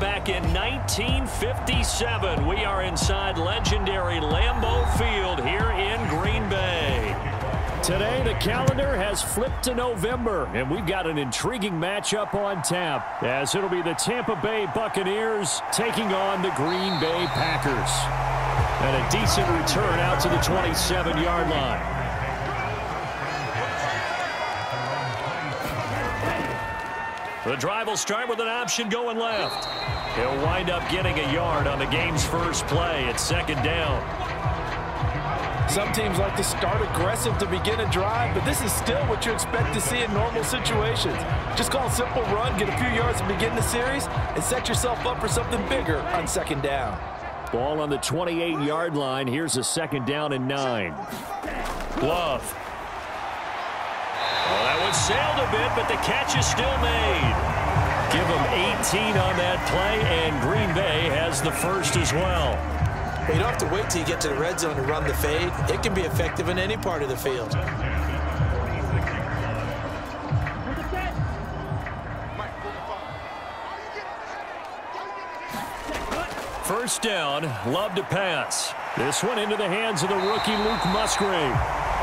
back in 1957. We are inside legendary Lambeau Field here in Green Bay. Today, the calendar has flipped to November, and we've got an intriguing matchup on tap, as it'll be the Tampa Bay Buccaneers taking on the Green Bay Packers. And a decent return out to the 27-yard line. The drive will start with an option going left. He'll wind up getting a yard on the game's first play. It's second down. Some teams like to start aggressive to begin a drive, but this is still what you expect to see in normal situations. Just call a simple run, get a few yards to begin the series, and set yourself up for something bigger on second down. Ball on the 28-yard line. Here's a second down and 9. Love. Well, that one sailed a bit, but the catch is still made. Give them 18 on that play, and Green Bay has the first as well. You don't have to wait till you get to the red zone to run the fade. It can be effective in any part of the field. First down, Love to pass. This one into the hands of the rookie Luke Musgrave.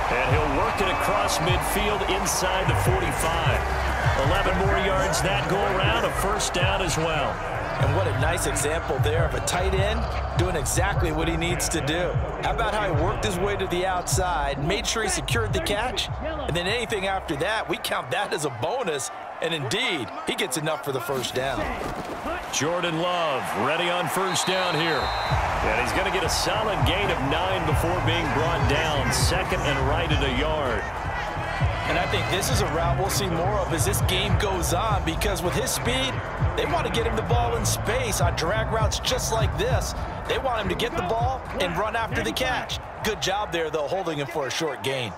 And he'll work it across midfield inside the 45. 11 more yards that go around, a first down as well. And what a nice example there of a tight end doing exactly what he needs to do. How about how he worked his way to the outside, made sure he secured the catch, and then anything after that, we count that as a bonus. And indeed, he gets enough for the first down. Jordan Love ready on first down here. And he's going to get a solid gain of 9 before being brought down. Second and right at a yard. And I think this is a route we'll see more of as this game goes on, because with his speed, they want to get him the ball in space on drag routes just like this. They want him to get the ball and run after the catch. Good job there, though, holding him for a short gain.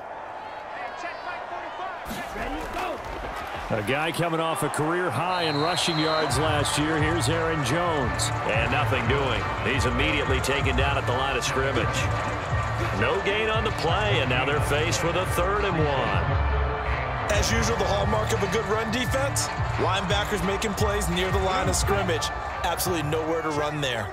A guy coming off a career high in rushing yards last year. Here's Aaron Jones. And nothing doing. He's immediately taken down at the line of scrimmage. No gain on the play, and now they're faced with a 3rd and 1. As usual, the hallmark of a good run defense, linebackers making plays near the line of scrimmage. Absolutely nowhere to run there.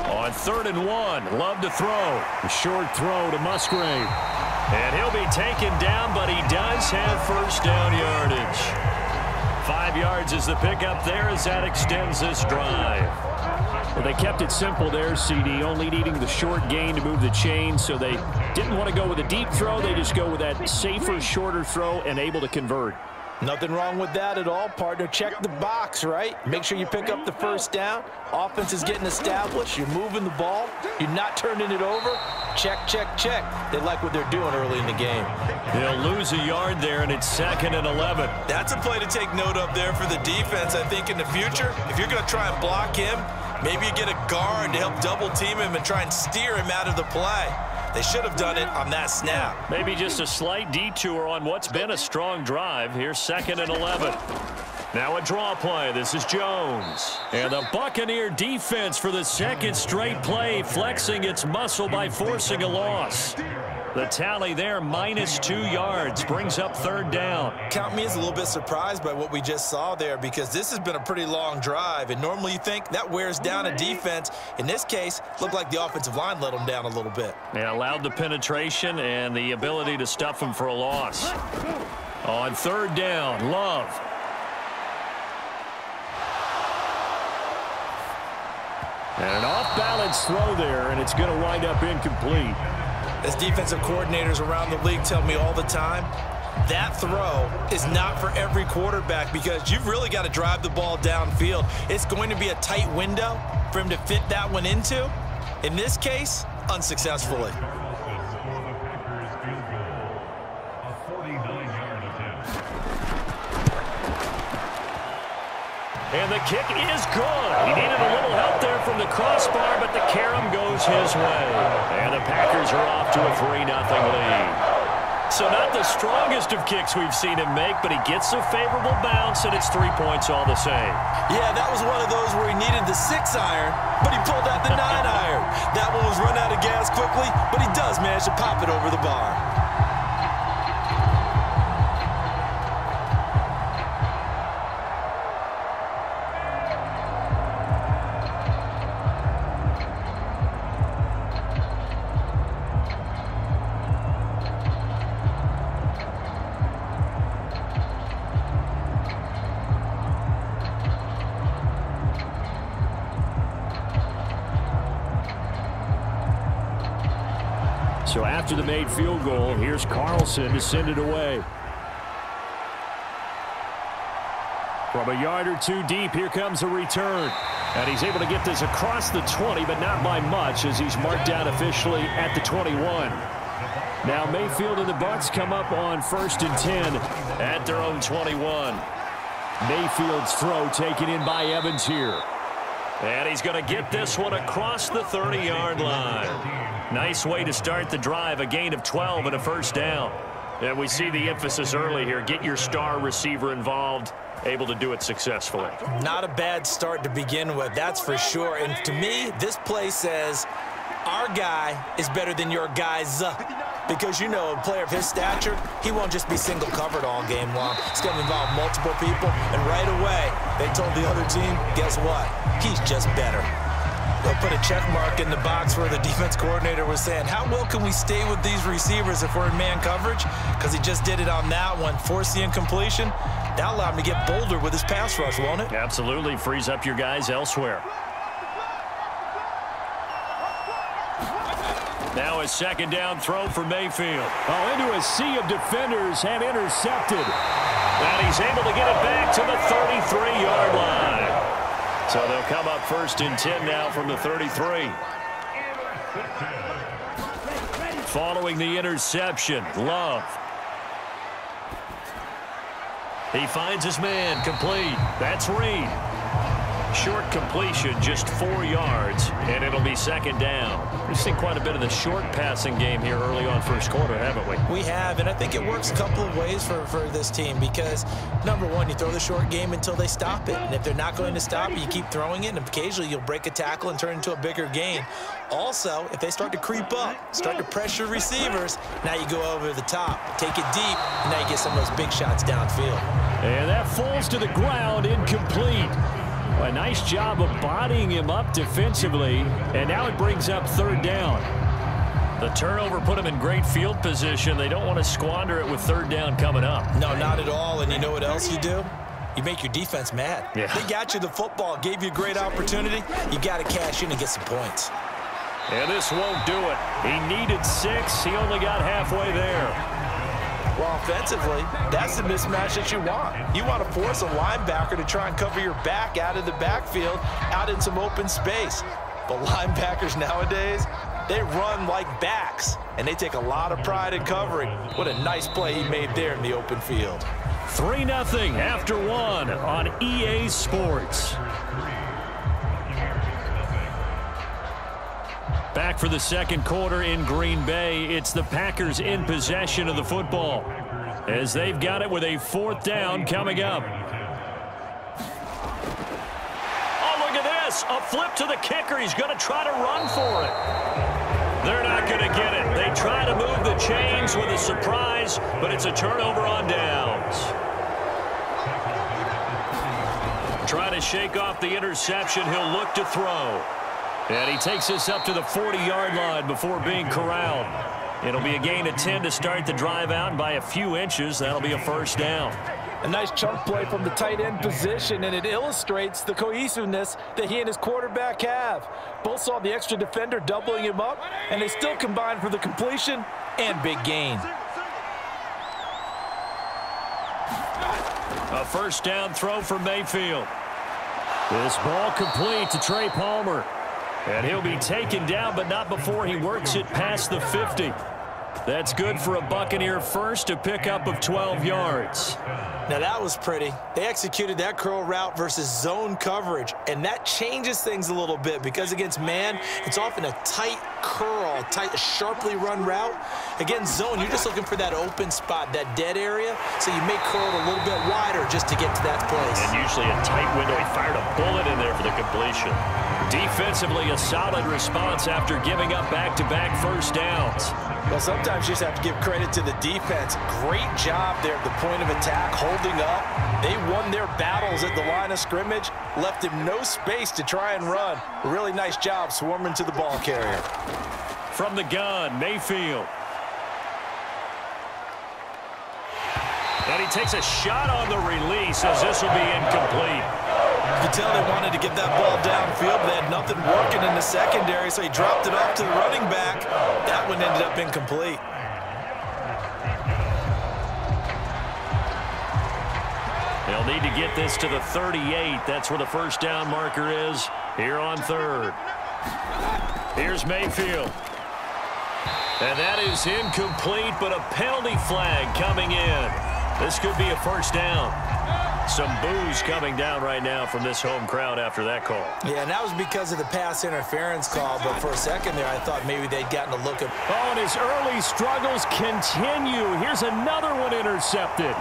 On 3rd and 1, Love to throw. A short throw to Musgrave. And he'll be taken down, but he does have first down yardage. 5 yards is the pickup there as that extends this drive. Well, they kept it simple there, CD, only needing the short gain to move the chain, so they didn't want to go with a deep throw. They just go with that safer, shorter throw and able to convert. Nothing wrong with that at all, partner. Check the box, right? Make sure you pick up the first down. Offense is getting established. You're moving the ball. You're not turning it over. Check, check, check. They like what they're doing early in the game. They'll lose a yard there, and it's 2nd and 11. That's a play to take note of there for the defense, I think, in the future. If you're going to try and block him, maybe you get a guard to help double team him and try and steer him out of the play. They should have done it on that snap. Maybe just a slight detour on what's been a strong drive. Here's 2nd and 11. Now a draw play. This is Jones. And the Buccaneer defense for the 2nd straight play, flexing its muscle by forcing a loss. The tally there, -2 yards, brings up 3rd down. Count me as a little bit surprised by what we just saw there, because this has been a pretty long drive, and normally you think that wears down a defense. In this case, looked like the offensive line let them down a little bit. They allowed the penetration and the ability to stuff them for a loss. On 3rd down, Love. And an off-balance throw there, and it's going to wind up incomplete. As defensive coordinators around the league tell me all the time, that throw is not for every quarterback, because you've really got to drive the ball downfield. It's going to be a tight window for him to fit that one into. In this case, unsuccessfully. And the kick is good. He needed a little help there from the crossbar, but the carom goes his way. And the Packers are off to a 3-0 lead. So not the strongest of kicks we've seen him make, but he gets a favorable bounce, and it's 3 points all the same. Yeah, that was one of those where he needed the 6-iron, but he pulled out the 9-iron. That one was run out of gas quickly, but he does manage to pop it over the bar. after the made field goal. Here's Carlson to send it away. From a yard or two deep, here comes a return. And he's able to get this across the 20, but not by much, as he's marked down officially at the 21. Now Mayfield and the Bucs come up on 1st and 10 at their own 21. Mayfield's throw taken in by Evans here. And he's going to get this one across the 30-yard line. Nice way to start the drive, a gain of 12 and a first down. And we see the emphasis early here. Get your star receiver involved, able to do it successfully. Not a bad start to begin with, that's for sure. And to me, this play says our guy is better than your guys. Because, you know, a player of his stature, he won't just be single covered all game long. It's going to involve multiple people. And right away, they told the other team, guess what? He's just better. They'll put a check mark in the box where the defense coordinator was saying, how well can we stay with these receivers if we're in man coverage? Because he just did it on that one, forced the incompletion. That allowed him to get bolder with his pass rush, won't it? Absolutely. Frees up your guys elsewhere. Now a second down throw for Mayfield. Oh, into a sea of defenders and intercepted. And he's able to get it back to the 33-yard line. So they'll come up 1st and 10 now from the 33. Following the interception, Love. He finds his man, complete. That's Reed. Short completion, just 4 yards, and it'll be second down. We've seen quite a bit of the short passing game here early on first quarter, haven't we? We have, and I think it works a couple of ways for this team because, number one, you throw the short game until they stop it. And if they're not going to stop it, you keep throwing it, and occasionally you'll break a tackle and turn it into a bigger gain. Also, if they start to creep up, start to pressure receivers, now you go over the top, take it deep, and now you get some of those big shots downfield. And that falls to the ground, incomplete. A nice job of bodying him up defensively, and now it brings up 3rd down. The turnover put him in great field position. They don't want to squander it with 3rd down coming up. No, not at all, and you know what else you do? You make your defense mad. Yeah. They got you the football, gave you a great opportunity. You got to cash in and get some points. And this won't do it. He needed 6. He only got halfway there. Well, offensively, that's the mismatch that you want. You want to force a linebacker to try and cover your back out of the backfield, out in some open space. But linebackers nowadays, they run like backs, and they take a lot of pride in covering. What a nice play he made there in the open field. 3-0 after 1 on EA Sports. Back for the second quarter in Green Bay. It's the Packers in possession of the football as they've got it with a 4th down coming up. Oh, look at this. A flip to the kicker. He's going to try to run for it. They're not going to get it. They try to move the chains with a surprise, but it's a turnover on downs. Try to shake off the interception. He'll look to throw. And he takes this up to the 40-yard line before being corralled. It'll be a gain of 10 to start the drive out, and by a few inches, that'll be a first down. A nice chunk play from the tight end position, and it illustrates the cohesiveness that he and his quarterback have. Both saw the extra defender doubling him up, and they still combined for the completion and big gain. A first down throw for Mayfield. This ball complete to Trey Palmer. And he'll be taken down, but not before he works it past the 50. That's good for a Buccaneer first, a pickup of 12 yards. Now that was pretty. They executed that curl route versus zone coverage, and that changes things a little bit because against man, it's often a tight curl, tight, sharply run route. Against zone, you're just looking for that open spot, that dead area, so you may curl it a little bit wider just to get to that place. And usually a tight window. He fired a bullet in there for the completion. Defensively, a solid response after giving up back-to-back first downs. Well, sometimes you just have to give credit to the defense. Great job there at the point of attack, holding up. They won their battles at the line of scrimmage, left him no space to try and run. A really nice job swarming to the ball carrier. From the gun, Mayfield. And he takes a shot on the release as this will be incomplete. You could tell they wanted to get that ball downfield, but they had nothing working in the secondary, so he dropped it off to the running back. That one ended up incomplete. They'll need to get this to the 38. That's where the first down marker is here on third. Here's Mayfield. And that is incomplete, but a penalty flag coming in. This could be a first down. Some boos coming down right now from this home crowd after that call. Yeah, and that was because of the pass interference call, but for a second there, I thought maybe they'd gotten a look at... Oh, and his early struggles continue. Here's another one intercepted.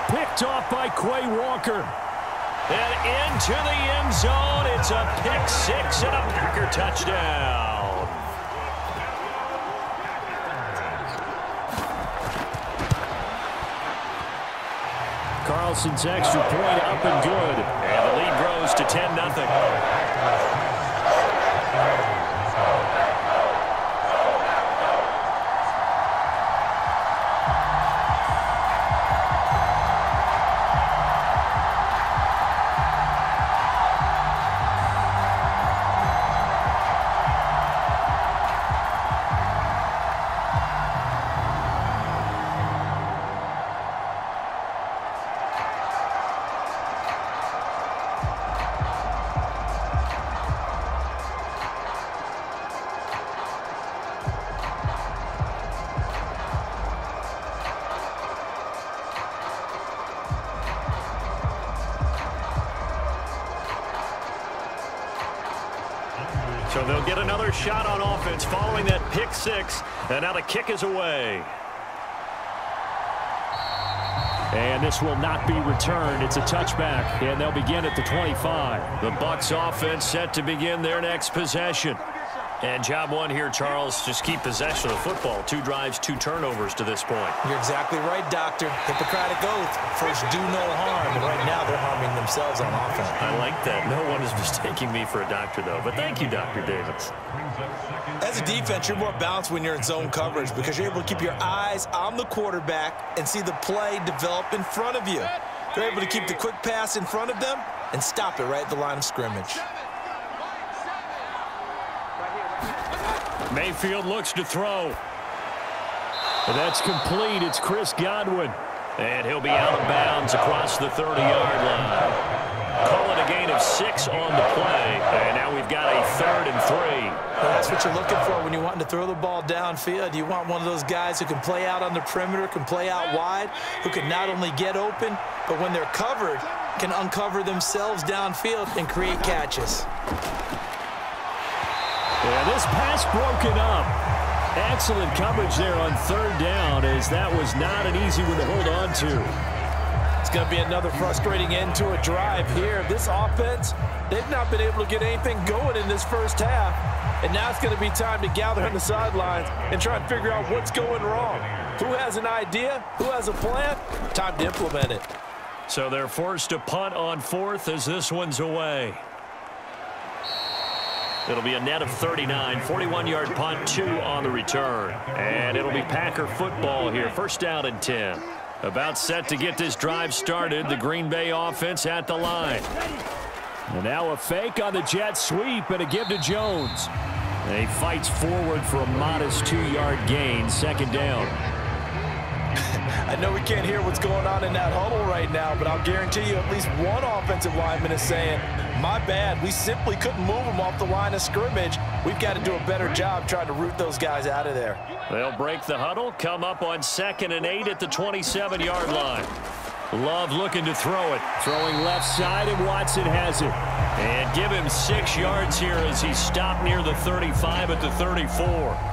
Picked off by Quay Walker. And into the end zone. It's a pick six and a Packer touchdown. Carlson's extra point up and good. And the lead grows to 10-0. So they'll get another shot on offense following that pick six, and now the kick is away. And this will not be returned. It's a touchback, and they'll begin at the 25. The Bucs offense set to begin their next possession. And job one here, Charles, just keep possession of the football. 2 drives, 2 turnovers to this point. You're exactly right, Doctor. Hippocratic oath. First, do no harm. And right now, they're harming themselves on offense. I like that. No one is mistaking me for a doctor, though. But thank you, Dr. Davis. As a defense, you're more balanced when you're in zone coverage because you're able to keep your eyes on the quarterback and see the play develop in front of you. You're able to keep the quick pass in front of them and stop it right at the line of scrimmage. Mayfield looks to throw. And that's complete. It's Chris Godwin. And he'll be out of bounds across the 30-yard line. Call it a gain of 6 on the play. And now we've got a 3rd and 3. Well, that's what you're looking for when you're wanting to throw the ball downfield. You want one of those guys who can play out on the perimeter, can play out wide, who can not only get open, but when they're covered, can uncover themselves downfield and create catches. Yeah, this pass broken up. Excellent coverage there on 3rd down, as that was not an easy one to hold on to. It's going to be another frustrating end to a drive here. This offense, they've not been able to get anything going in this first half. And now it's going to be time to gather on the sidelines and try and figure out what's going wrong. Who has an idea? Who has a plan? Time to implement it. So they're forced to punt on 4th as this one's away. It'll be a net of 39, 41-yard punt, 2 on the return. And it'll be Packer football here, 1st down and 10. About set to get this drive started, the Green Bay offense at the line. And now a fake on the jet sweep and a give to Jones. And he fights forward for a modest 2-yard gain, 2nd down. I know we can't hear what's going on in that huddle right now, but I'll guarantee you at least one offensive lineman is saying, my bad, we simply couldn't move them off the line of scrimmage. We've got to do a better job trying to root those guys out of there. They'll break the huddle, come up on 2nd and 8 at the 27-yard line. Love looking to throw it. Throwing left side, and Watson has it. And give him 6 yards here as he stopped near the 35 at the 34.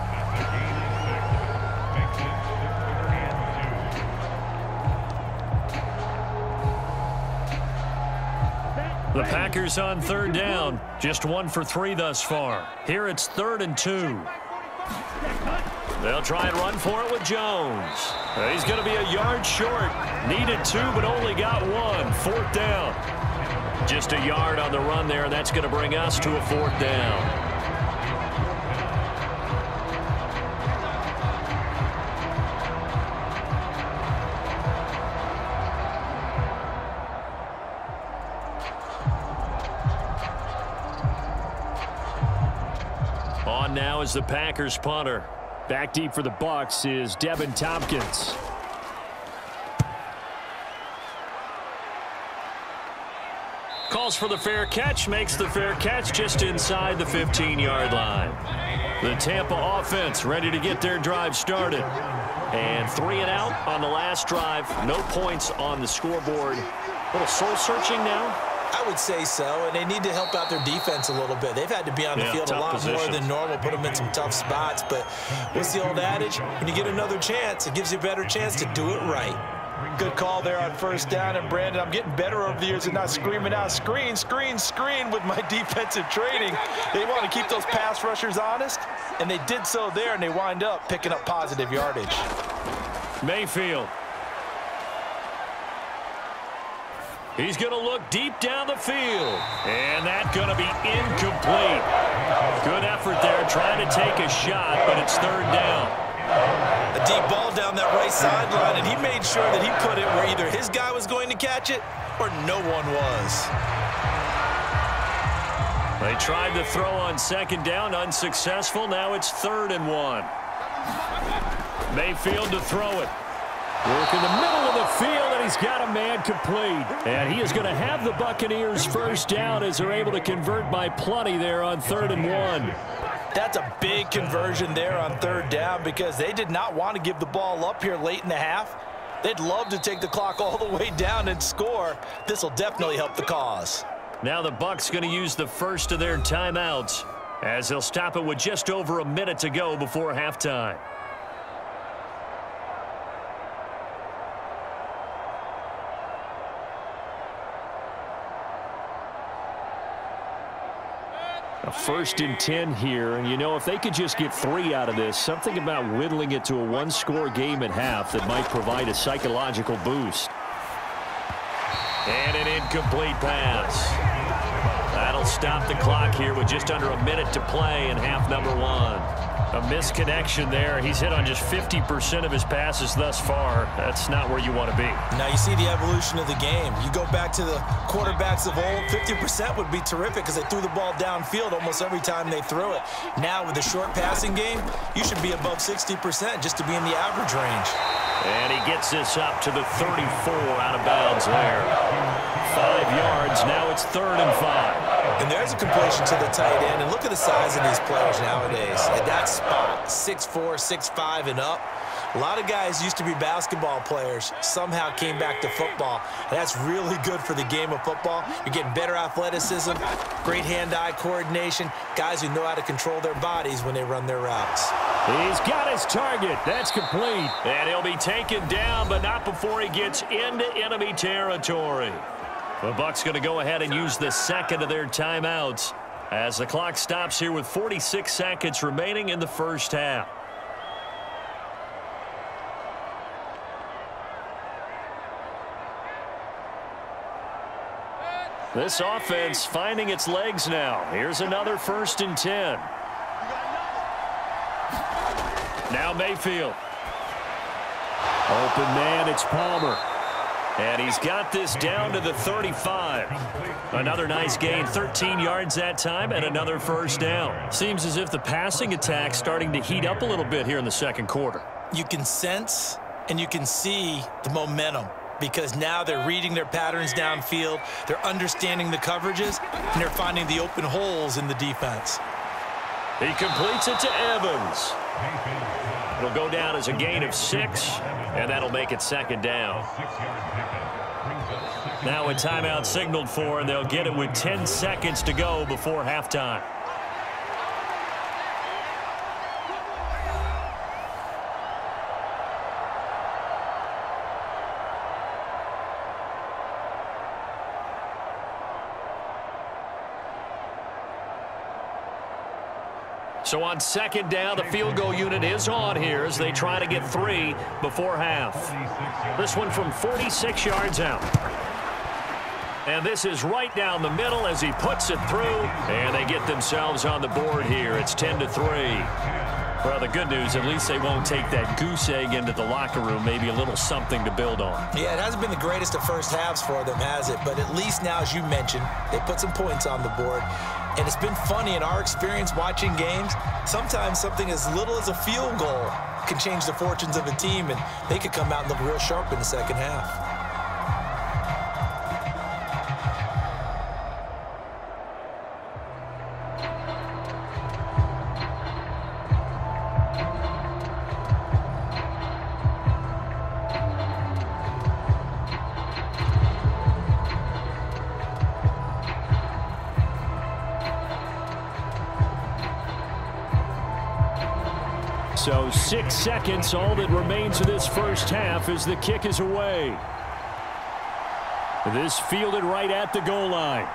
The Packers on 3rd down. Just 1 for 3 thus far. Here it's 3rd and 2. They'll try and run for it with Jones. He's going to be a yard short. Needed 2, but only got 1. 4th down. Just a yard on the run there, and that's going to bring us to a 4th down. on now as the Packers punter. Back deep for the Bucs is Devin Tompkins. Calls for the fair catch, makes the fair catch just inside the 15-yard line. The Tampa offense ready to get their drive started. And 3 and out on the last drive. No points on the scoreboard. A little soul-searching now. I would say so, and they need to help out their defense a little bit. They've had to be on the field a lot more than normal, put them in some tough spots. But what's the old adage? When you get another chance, it gives you a better chance to do it right. Good call there on first down. And, Brandon, I'm getting better over the years and not screaming out, screen, screen, screen with my defensive training. They want to keep those pass rushers honest, and they did so there, and they wind up picking up positive yardage. Mayfield. He's going to look deep down the field. And that's going to be incomplete. Good effort there trying to take a shot, but it's third down. A deep ball down that right sideline, and he made sure that he put it where either his guy was going to catch it or no one was. They tried to throw on second down, unsuccessful. Now it's 3rd and 1. Mayfield to throw it. Work in the middle of the field, and he's got a man complete. And he is going to have the Buccaneers first down as they're able to convert by plenty there on 3rd and 1. That's a big conversion there on 3rd down because they did not want to give the ball up here late in the half. They'd love to take the clock all the way down and score. This will definitely help the cause. Now the Bucs going to use the first of their timeouts as they'll stop it with just over a minute to go before halftime. A 1st and 10 here, and you know, if they could just get 3 out of this, something about whittling it to a 1-score game at half that might provide a psychological boost. And an incomplete pass. That'll stop the clock here with just under a minute to play in half number 1. A misconnection there. He's hit on just 50% of his passes thus far. That's not where you want to be. Now you see the evolution of the game. You go back to the quarterbacks of old, 50% would be terrific because they threw the ball downfield almost every time they threw it. Now with the short passing game, you should be above 60% just to be in the average range. And he gets this up to the 34 out of bounds there. 5 yards. Now it's 3rd and 5. And there's a completion to the tight end. And look at the size of these players nowadays. At that spot, 6'4", 6'5", and up. A lot of guys used to be basketball players, somehow came back to football. And that's really good for the game of football. You're getting better athleticism, great hand-eye coordination, guys who know how to control their bodies when they run their routes. He's got his target. That's complete. And he'll be taken down, but not before he gets into enemy territory. The Bucs going to go ahead and use the second of their timeouts as the clock stops here with 46 seconds remaining in the first half. This offense finding its legs now. Here's another 1st and 10. Now Mayfield. Open man, it's Palmer. And he's got this down to the 35. Another nice gain, 13 yards that time, and another first down. Seems as if the passing attack's starting to heat up a little bit here in the second quarter. You can sense and you can see the momentum because now they're reading their patterns downfield, they're understanding the coverages, and they're finding the open holes in the defense. He completes it to Evans. It'll go down as a gain of 6, and that'll make it 2nd down. Now a timeout signaled for, and they'll get it with 10 seconds to go before halftime. So on 2nd down, the field goal unit is on here as they try to get 3 before half. This one from 46 yards out. And this is right down the middle as he puts it through. And they get themselves on the board here. It's 10-3. Well, the good news, at least they won't take that goose egg into the locker room. Maybe a little something to build on. Yeah, it hasn't been the greatest of first halves for them, has it? But at least now, as you mentioned, they put some points on the board. And it's been funny in our experience watching games. Sometimes something as little as a field goal can change the fortunes of a team, and they could come out and look real sharp in the second half. So 6 seconds, all that remains of this first half as the kick is away. This fielded right at the goal line.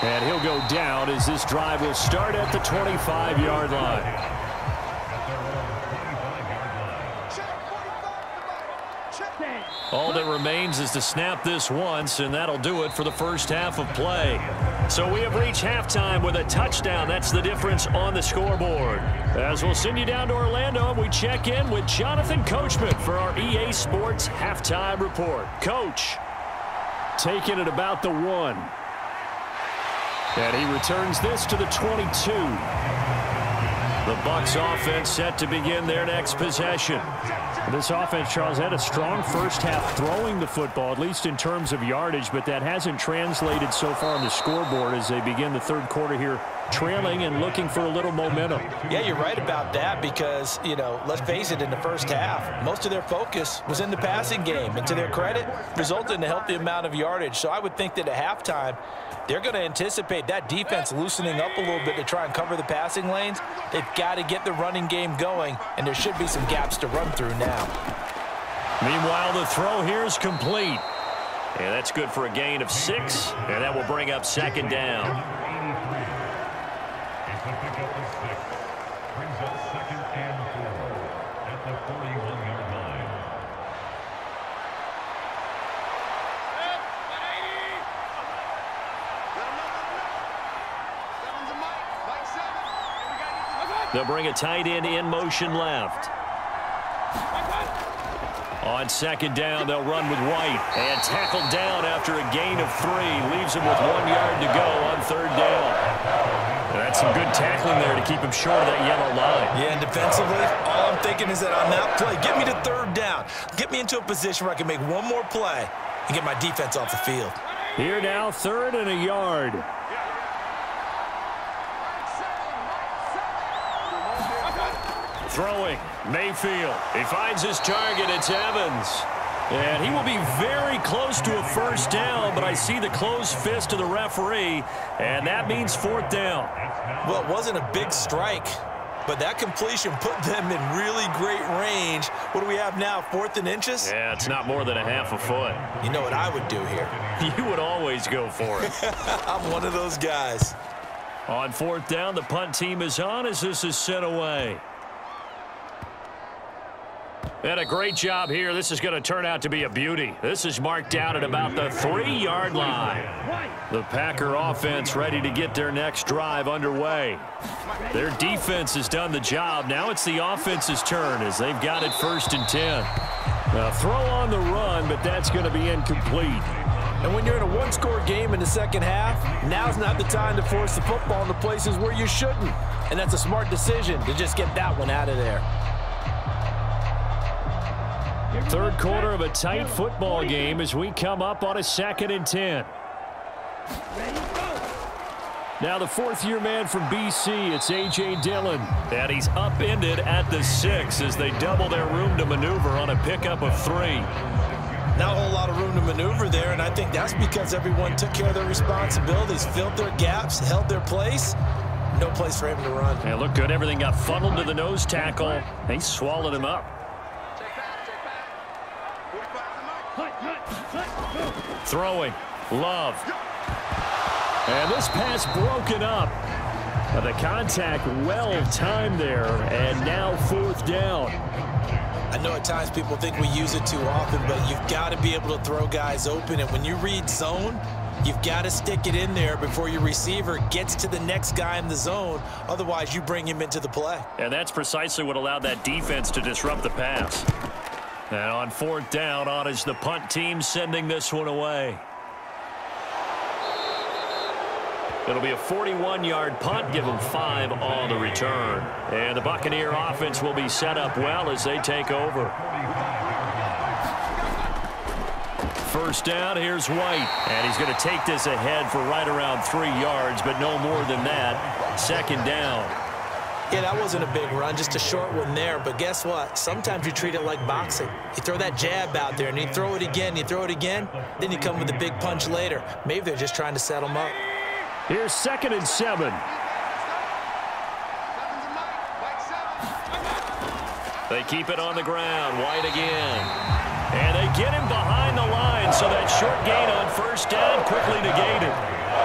And he'll go down as this drive will start at the 25-yard line. All that remains is to snap this once, and that'll do it for the first half of play. So we have reached halftime with a touchdown. That's the difference on the scoreboard. As we'll send you down to Orlando, we check in with Jonathan Coachman for our EA Sports Halftime Report. Coach, taking it about the 1. And he returns this to the 22. The Bucs offense set to begin their next possession. This offense, Charles, had a strong first half throwing the football, at least in terms of yardage, but that hasn't translated so far on the scoreboard as they begin the third quarter here, trailing and looking for a little momentum. Yeah, you're right about that because, you know, let's face it, in the first half, most of their focus was in the passing game, and to their credit, resulted in a healthy amount of yardage. So I would think that at halftime, they're going to anticipate that defense loosening up a little bit to try and cover the passing lanes. They've got to get the running game going, and there should be some gaps to run through now. Meanwhile, the throw here is complete. And that's good for a gain of 6, and that will bring up second down. They'll bring a tight end in motion left. On second down, they'll run with White. And tackled down after a gain of 3. Leaves him with 1 yard to go on third down. That's some good tackling there to keep him short of that yellow line. Yeah, and defensively, all I'm thinking is that on that play, get me to third down. Get me into a position where I can make one more play and get my defense off the field. Here now, 3rd and a yard. Throwing, Mayfield. He finds his target. It's Evans. And he will be very close to a first down, but I see the closed fist of the referee, and that means 4th down. Well, it wasn't a big strike, but that completion put them in really great range. What do we have now, 4th and inches? Yeah, it's not more than a half a foot. You know what I would do here? You would always go for it. I'm one of those guys. On 4th down, the punt team is on as this is sent away. And a great job here. This is going to turn out to be a beauty. This is marked down at about the 3-yard line. The Packer offense ready to get their next drive underway. Their defense has done the job. Now it's the offense's turn as they've got it 1st and 10. Now throw on the run, but that's going to be incomplete. And when you're in a one-score game in the second half, now's not the time to force the football into places where you shouldn't. And that's a smart decision to just get that one out of there. Third quarter of a tight football game as we come up on a 2nd and 10. Now the 4th-year man from BC, it's A.J. Dillon. And he's upended at the 6 as they double their room to maneuver on a pickup of 3. Not a whole lot of room to maneuver there, and I think that's because everyone took care of their responsibilities, filled their gaps, held their place. No place for him to run. Yeah, looked good. Everything got funneled to the nose tackle. They swallowed him up. Throwing, Love. And this pass broken up. The contact well timed there, and now 4th down. I know at times people think we use it too often, but you've got to be able to throw guys open. And when you read zone, you've got to stick it in there before your receiver gets to the next guy in the zone. Otherwise, you bring him into the play. And that's precisely what allowed that defense to disrupt the pass. And on 4th down, on is the punt team sending this one away. It'll be a 41-yard punt. Give them 5 on the return. And the Buccaneer offense will be set up well as they take over. First down, here's White. And he's going to take this ahead for right around 3 yards, but no more than that. Second down. Yeah, that wasn't a big run, just a short one there. But guess what? Sometimes you treat it like boxing. You throw that jab out there, and you throw it again, you throw it again, then you come with a big punch later. Maybe they're just trying to set them up. Here's 2nd and 7. They keep it on the ground. White again. And they get him behind the line, so that short gain on first down quickly negated.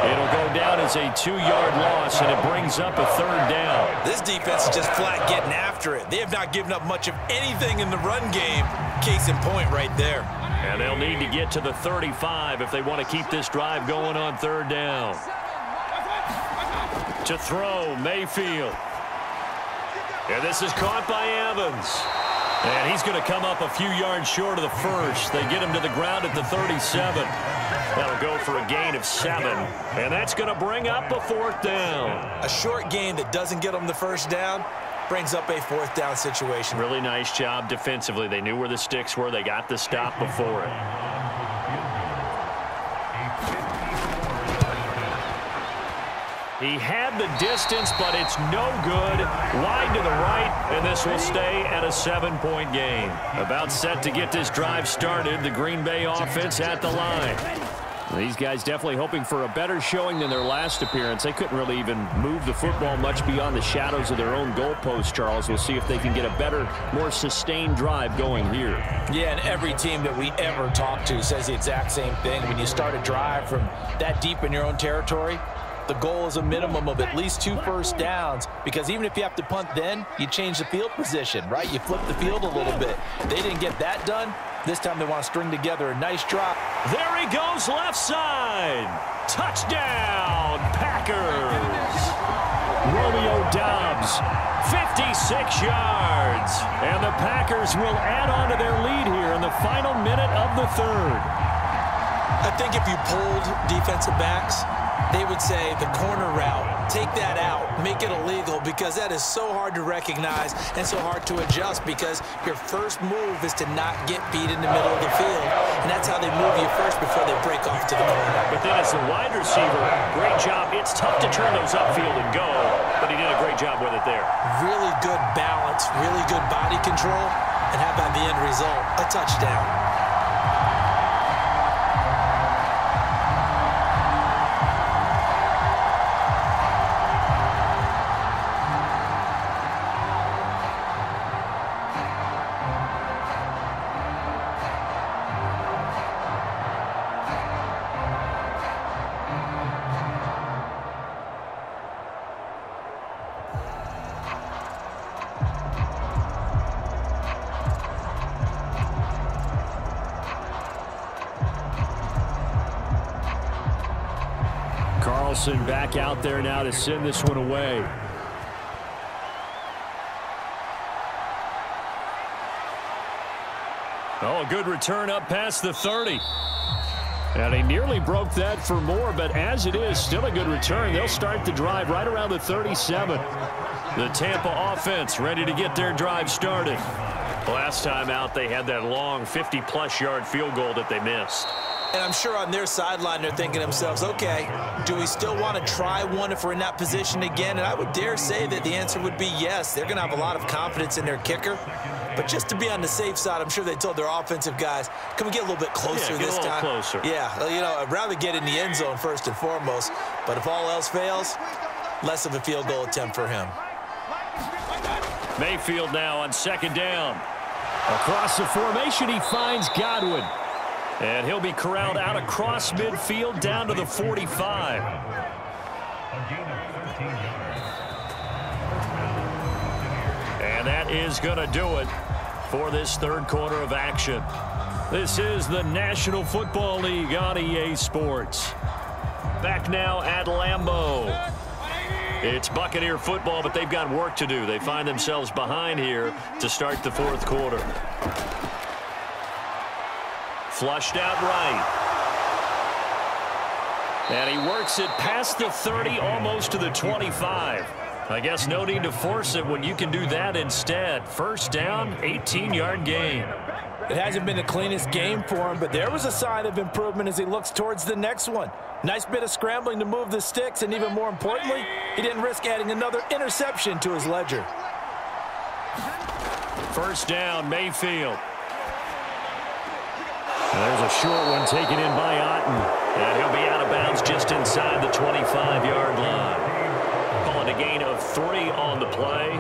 It'll go down as a 2-yard loss, and it brings up a 3rd down. This defense is just flat getting after it. They have not given up much of anything in the run game. Case in point right there. And they'll need to get to the 35 if they want to keep this drive going on 3rd down. To throw, Mayfield. And this is caught by Evans. And he's going to come up a few yards short of the first. They get him to the ground at the 37. That'll go for a gain of 7. And that's going to bring up a 4th down. A short gain that doesn't get them the first down brings up a 4th down situation. Really nice job defensively. They knew where the sticks were. They got the stop before it. He had the distance, but it's no good. Wide to the right, and this will stay at a 7-point game. About set to get this drive started. The Green Bay offense at the line. These guys definitely hoping for a better showing than their last appearance. They couldn't really even move the football much beyond the shadows of their own goalpost, Charles. We'll see if they can get a better, more sustained drive going here. Yeah, and every team that we ever talk to says the exact same thing. When you start a drive from that deep in your own territory, the goal is a minimum of at least 2 first downs, because even if you have to punt then, you change the field position, right? You flip the field a little bit. They didn't get that done. This time they want to string together a nice drop. There he goes left side. Touchdown, Packers. Romeo Doubs, 56 yards. And the Packers will add on to their lead here in the final minute of the 3rd. I think if you polled defensive backs, they would say the corner route, take that out, make it illegal, because that is so hard to recognize and so hard to adjust, because your first move is to not get beat in the middle of the field, and that's how they move you first before they break off to the corner. But then as a wide receiver, great job. It's tough to turn those upfield and go, but he did a great job with it there. Really good balance, really good body control, and how about the end result? A touchdown. Back out there now to send this one away. Oh, a good return up past the 30. And he nearly broke that for more, but as it is, still a good return. They'll start the drive right around the 37. The Tampa offense ready to get their drive started. Last time out, they had that long 50-plus yard field goal that they missed. And I'm sure on their sideline they're thinking to themselves, okay, do we still want to try one if we're in that position again? And I would dare say that the answer would be yes. They're going to have a lot of confidence in their kicker. But just to be on the safe side, I'm sure they told their offensive guys, can we get a little bit closer this time? Closer. Yeah, you know, I'd rather get in the end zone first and foremost. But if all else fails, less of a field goal attempt for him. Mayfield now on 2nd down. Across the formation, he finds Godwin. And he'll be corralled out across midfield down to the 45. And that is going to do it for this 3rd quarter of action. This is the National Football League on EA Sports. Back now at Lambeau. It's Buccaneer football, but they've got work to do. They find themselves behind here to start the 4th quarter. Flushed out right. And he works it past the 30, almost to the 25. I guess no need to force it when you can do that instead. First down, 18-yard gain. It hasn't been the cleanest game for him, but there was a sign of improvement as he looks towards the next one. Nice bit of scrambling to move the sticks, and even more importantly, he didn't risk adding another interception to his ledger. First down, Mayfield. There's a short one taken in by Otten. And he'll be out of bounds just inside the 25-yard line. Calling a gain of 3 on the play,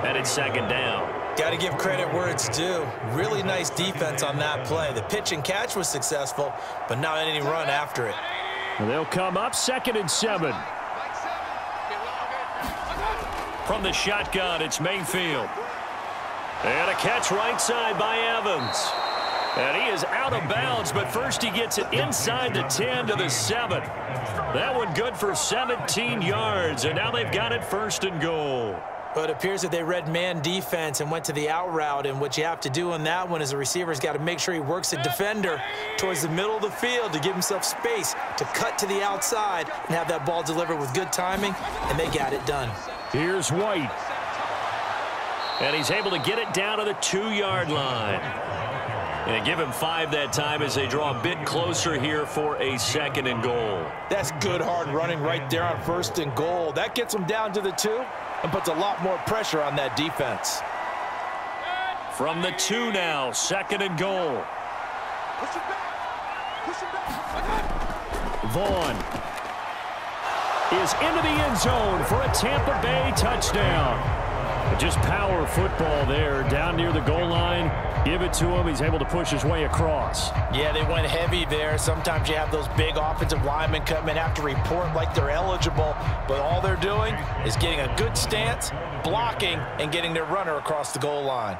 and it's second down. Got to give credit where it's due. Really nice defense on that play. The pitch and catch was successful, but not any run after it. They'll come up 2nd and 7. From the shotgun, it's Mayfield. And a catch right side by Evans. And he is out of bounds, but first he gets it inside the 10 to the 7. That one good for 17 yards, and now they've got it 1st and goal. But it appears that they read man defense and went to the out route, and what you have to do on that one is the receiver's got to make sure he works the defender towards the middle of the field to give himself space to cut to the outside and have that ball delivered with good timing, and they got it done. Here's White. And he's able to get it down to the 2-yard line. And give him 5 that time as they draw a bit closer here for a 2nd and goal. That's good hard running right there on 1st and goal. That gets them down to the 2 and puts a lot more pressure on that defense. From the 2 now, 2nd and goal. Vaughn is into the end zone for a Tampa Bay touchdown. Just power football there down near the goal line. Give it to him. He's able to push his way across. Yeah, they went heavy there. Sometimes you have those big offensive linemen come in, have to report like they're eligible, but all they're doing is getting a good stance, blocking, and getting their runner across the goal line.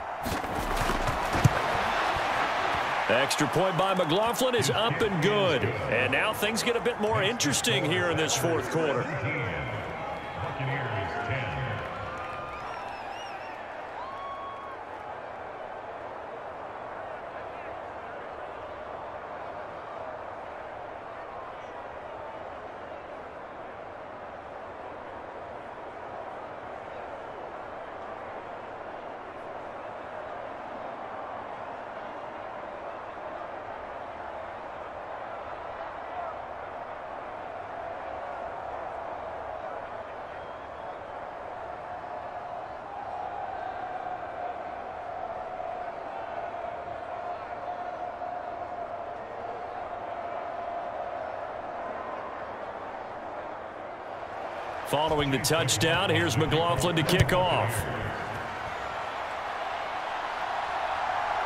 Extra point by McLaughlin is up and good. And now things get a bit more interesting here in this 4th quarter. Following the touchdown, here's McLaughlin to kick off.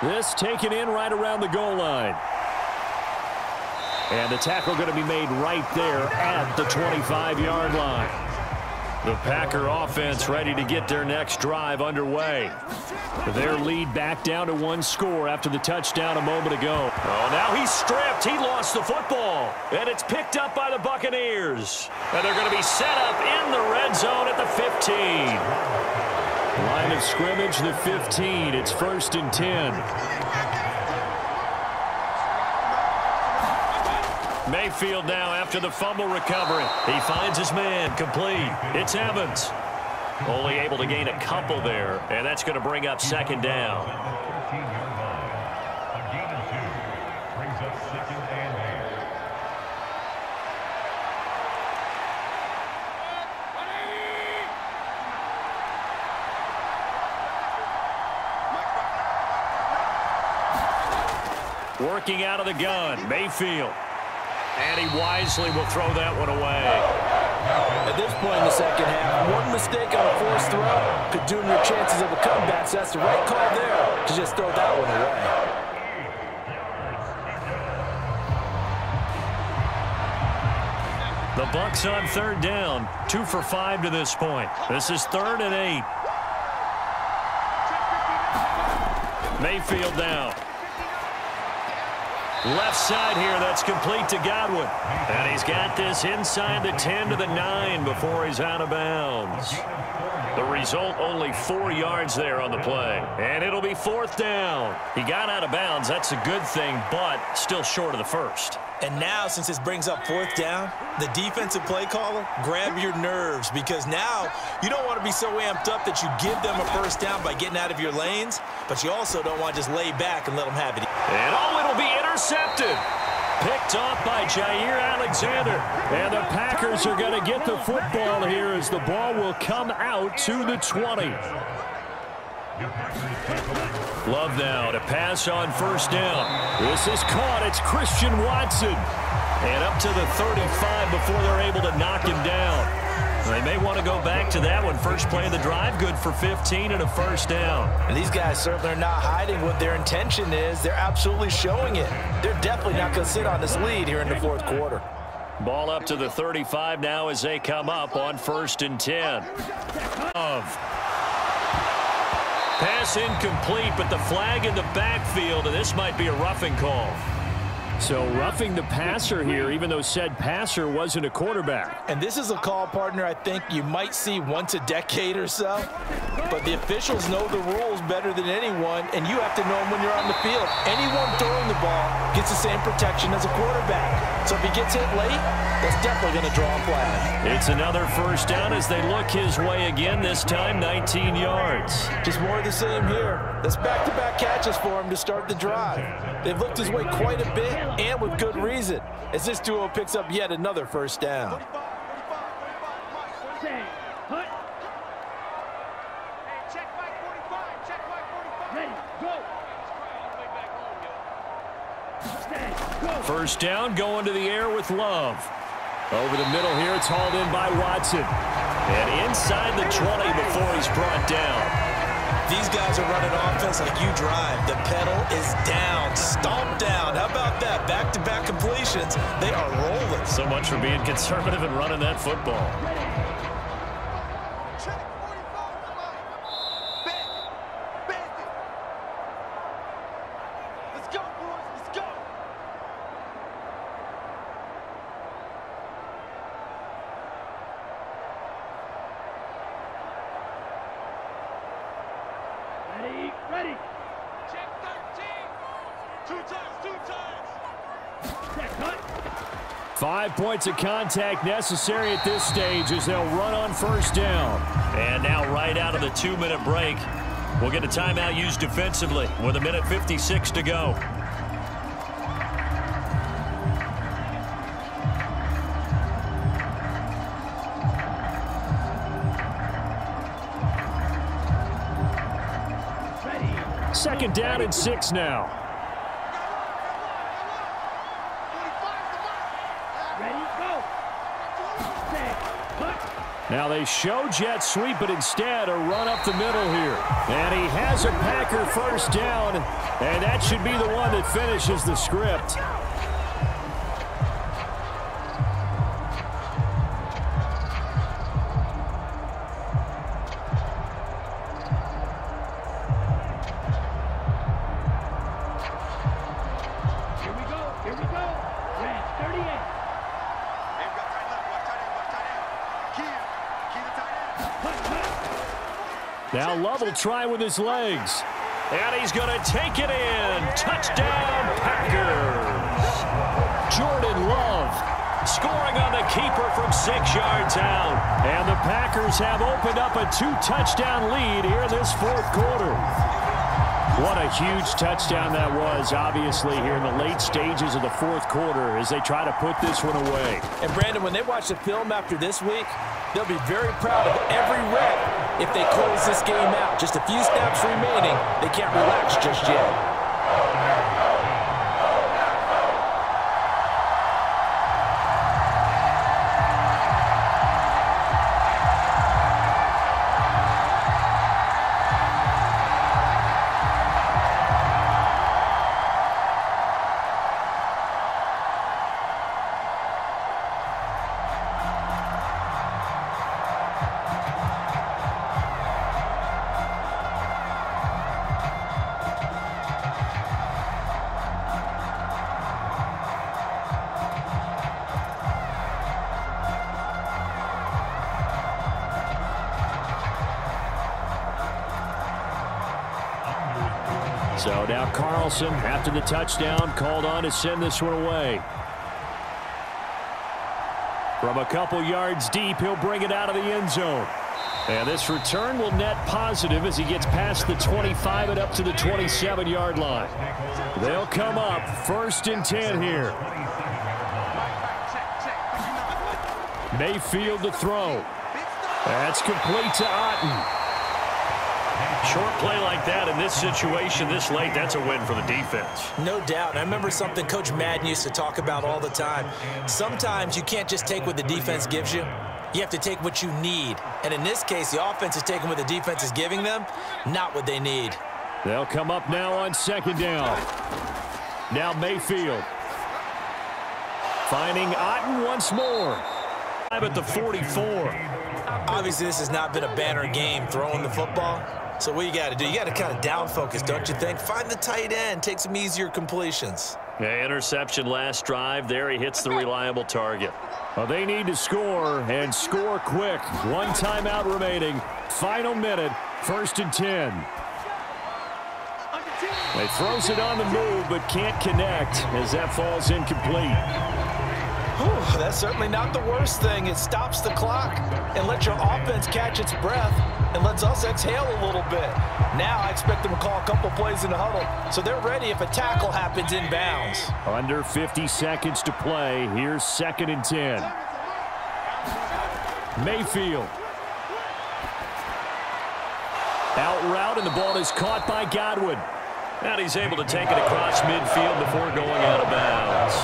This taken in right around the goal line. And the tackle going to be made right there at the 25-yard line. The Packer offense ready to get their next drive underway. Their lead back down to 1 score after the touchdown a moment ago. Oh, now he's stripped. He lost the football. And it's picked up by the Buccaneers. And they're going to be set up in the red zone at the 15. Line of scrimmage, the 15. It's 1st and 10. Mayfield now after the fumble recovery. He finds his man complete. It's Evans. Only able to gain a couple there, and that's going to bring up 2nd down. Working out of the gun, Mayfield. And he wisely will throw that one away. At this point in the 2nd half, one mistake on a forced throw could doom your chances of a comeback. So that's the right call there to just throw that one away. The Bucs on 3rd down, 2 for 5 to this point. This is 3rd and 8. Mayfield now. Left side here, that's complete to Godwin. And he's got this inside the 10 to the 9 before he's out of bounds. The result, only 4 yards there on the play. And it'll be 4th down. He got out of bounds. That's a good thing, but still short of the first. And now, since this brings up 4th down, the defensive play caller, grab your nerves, because now you don't want to be so amped up that you give them a first down by getting out of your lanes, but you also don't want to just lay back and let them have it. And it'll be intercepted. Picked off by Jair Alexander. And the Packers are going to get the football here as the ball will come out to the 20. Love now to pass on first down. This is caught. It's Christian Watson. And up to the 35 before they're able to knock him down. They may want to go back to that one. First play of the drive, good for 15 and a first down. And these guys certainly are not hiding what their intention is. They're absolutely showing it. They're definitely not going to sit on this lead here in the 4th quarter. Ball up to the 35 now as they come up on 1st and 10. Pass incomplete, but the flag in the backfield, and this might be a roughing call. So roughing the passer here, even though said passer wasn't a quarterback. And this is a call, partner, I think you might see once a decade or so. But the officials know the rules better than anyone, and you have to know them when you're on the field. Anyone throwing the ball gets the same protection as a quarterback. So if he gets hit late, that's definitely going to draw a flag. It's another first down as they look his way again, this time 19 yards. Just more of the same here. That's back-to-back catches for him to start the drive. They've looked his way quite a bit, and with good reason, as this duo picks up yet another first down. First down, going to the air with Love. Over the middle here, it's hauled in by Watson. And inside the 20 before he's brought down. These guys are running offense like you drive. The pedal is down, stomped down. How about that? Back-to-back completions. They are rolling. So much for being conservative and running that football. Ready. Check 13. Two times. Check, cut. 5 points of contact necessary at this stage as they'll run on first down. And now right out of the 2-minute break, we'll get a timeout used defensively with 1:56 to go. Second down and 6 now. Now they show jet sweep, but instead a run up the middle here. And he has a Packer first down, and that should be the one that finishes the script. Now Love will try with his legs. And he's going to take it in. Touchdown, Packers. Jordan Love scoring on the keeper from 6 yards out. And the Packers have opened up a 2-touchdown lead here in this 4th quarter. What a huge touchdown that was, obviously, here in the late stages of the 4th quarter as they try to put this one away. And, Brandon, when they watch the film after this week, they'll be very proud of every rep if they close this game out. Just a few snaps remaining. They can't relax just yet. So now Carlson, after the touchdown, called on to send this one away. From a couple yards deep, he'll bring it out of the end zone. And this return will net positive as he gets past the 25 and up to the 27-yard line. They'll come up 1st and 10 here. Mayfield to throw. That's complete to Otten. Short play like that in this situation this late, that's a win for the defense. No doubt. And I remember something Coach Madden used to talk about all the time. Sometimes you can't just take what the defense gives you. You have to take what you need. And in this case, the offense is taking what the defense is giving them, not what they need. They'll come up now on 2nd down. Now Mayfield. Finding Otten once more. At the 44. Obviously, this has not been a banner game throwing the football. So what you got to do, you got to kind of down focus, don't you think? Find the tight end, take some easier completions. Yeah, interception last drive. There he hits the reliable target. Well, they need to score, and score quick. 1 timeout remaining. Final minute, 1st and 10. He throws it on the move, but can't connect as that falls incomplete. Whew, that's certainly not the worst thing. It stops the clock and lets your offense catch its breath and lets us exhale a little bit. Now I expect them to call a couple plays in the huddle, so they're ready if a tackle happens inbounds. Under 50 seconds to play. Here's 2nd and 10. Mayfield. Out route, and the ball is caught by Godwin. And he's able to take it across midfield before going out of bounds.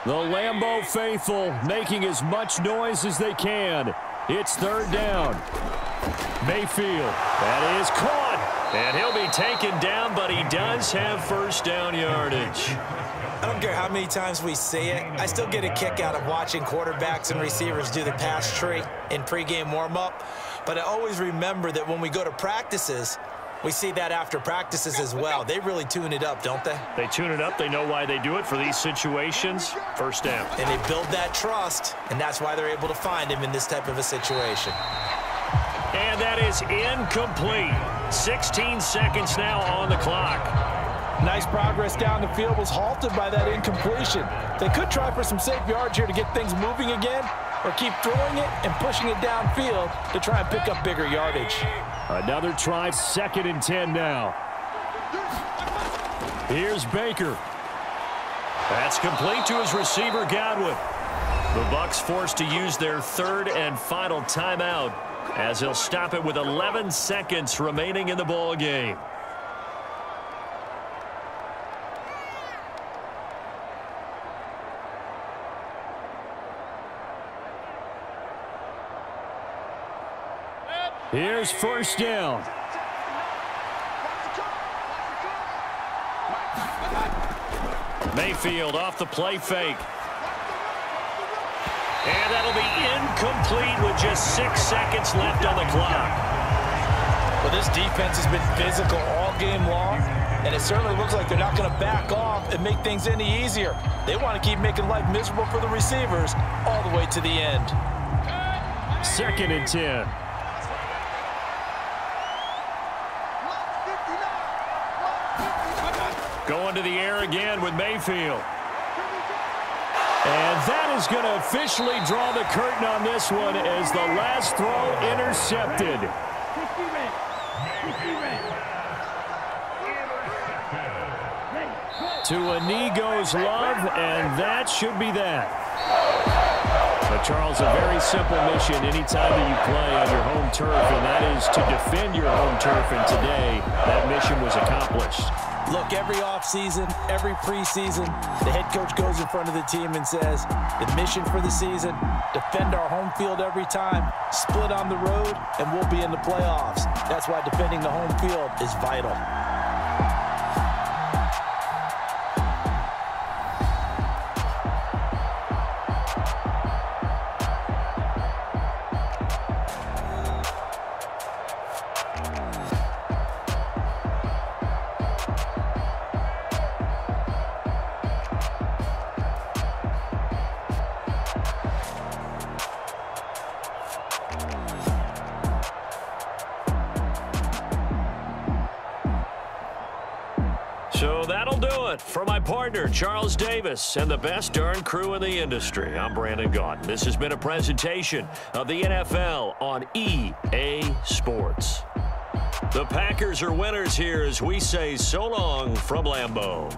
The Lambeau faithful making as much noise as they can. It's 3rd down. Mayfield. That is caught. And he'll be taken down, but he does have 1st down yardage. I don't care how many times we see it. I still get a kick out of watching quarterbacks and receivers do the pass tree in pregame warm-up. But I always remember that when we go to practices, we see that after practices as well. They really tune it up, don't they? They tune it up. They know why they do it for these situations. 1st down. And they build that trust, and that's why they're able to find him in this type of a situation. And that is incomplete. 16 seconds now on the clock. Nice progress down the field was halted by that incompletion. They could try for some safe yards here to get things moving again, or keep throwing it and pushing it downfield to try and pick up bigger yardage. Another try, 2nd and 10 now. Here's Baker. That's complete to his receiver, Godwin. The Bucs forced to use their 3rd and final timeout as he'll stop it with 11 seconds remaining in the ball game. Here's 1st down. Mayfield off the play fake. And that'll be incomplete with just 6 seconds left on the clock. Well, this defense has been physical all game long, and it certainly looks like they're not going to back off and make things any easier. They want to keep making life miserable for the receivers all the way to the end. 2nd and 10. Going to the air again with Mayfield. And that is going to officially draw the curtain on this one as the last throw intercepted. To a knee goes Love, and that should be that. But, Charles, a very simple mission anytime that you play on your home turf, and that is to defend your home turf, and today that mission was accomplished. Look, every offseason, every preseason, the head coach goes in front of the team and says, the mission for the season, defend our home field every time, split on the road, and we'll be in the playoffs. That's why defending the home field is vital. do it. For my partner, Charles Davis, and the best darn crew in the industry, I'm Brandon Gaudin. This has been a presentation of the NFL on EA Sports. The Packers are winners here as we say so long from Lambeau.